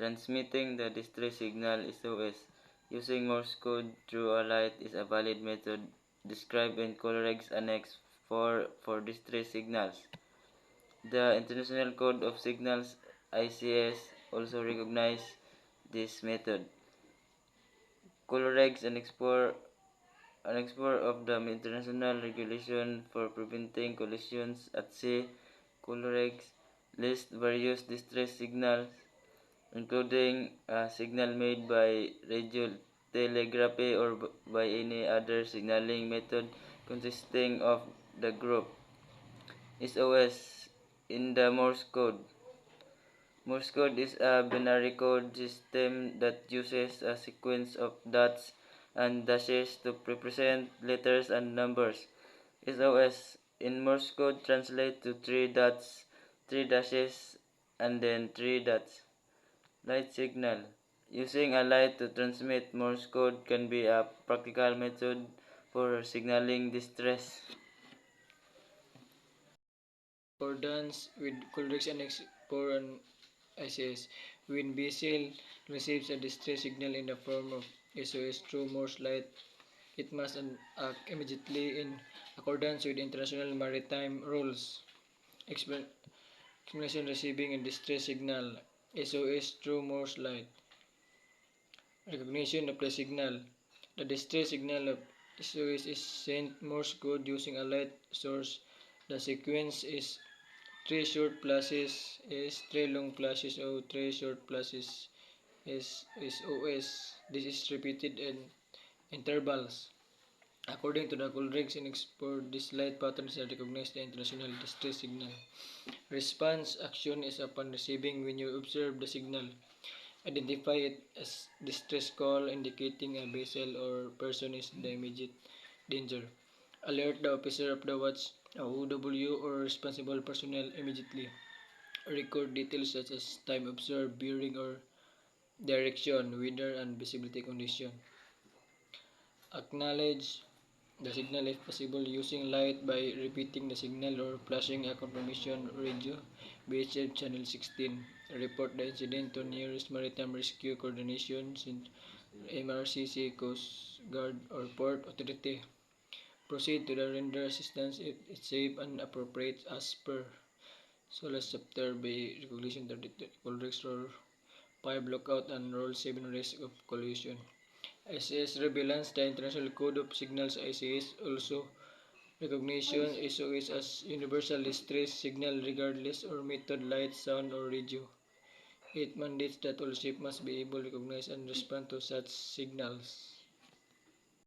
Transmitting the distress signal SOS using Morse code through a light is a valid method described in Coleridge's Annex 4 for distress signals. The International Code of Signals ICS also recognizes this method. Coleridge, an explorer of the international regulation for preventing collisions at sea, Coleridge lists various distress signals, including a signal made by radiotelegraphy or by any other signaling method consisting of the group SOS in the Morse code. Morse code is a binary code system that uses a sequence of dots and dashes to represent letters and numbers. SOS in Morse code translates to 3 dots, 3 dashes, and then 3 dots. Light signal. Using a light to transmit Morse code can be a practical method for signaling distress. Accordance with Coleridge Annex 4 and ICS, when vessel receives a distress signal in the form of SOS through Morse light, it must act immediately in accordance with international maritime rules. Explanation: receiving a distress signal SOS through Morse light. Recognition of the signal. The distress signal of SOS is sent Morse code using a light source. The sequence is 3 short flashes S, 3 long flashes O, 3 short flashes S is OS. This is repeated in intervals. According to the Coleridge Index, this light patterns are recognized the international distress signal. Response action is upon receiving when you observe the signal. Identify it as distress call indicating a vessel or person is in the immediate danger. Alert the officer of the watch, OW, or responsible personnel immediately. Record details such as time observed, bearing or direction, weather, and visibility condition. Acknowledge the signal if possible using light by repeating the signal or flashing a confirmation radio. VHF channel 16. Report the incident to nearest Maritime Rescue Coordination Center, MRCC, Coast Guard, or Port Authority. Proceed to the render assistance if it's safe and appropriate as per SOLAS chapter by Regulation 33, Coleridge Rule 5 Lookout and Rule 7 Risk of Collision. ICS Relevance. The International Code of Signals ICS also recognition SOS as universal distress signal regardless of method, light, sound, or radio. It mandates that all ships must be able to recognize and respond to such signals.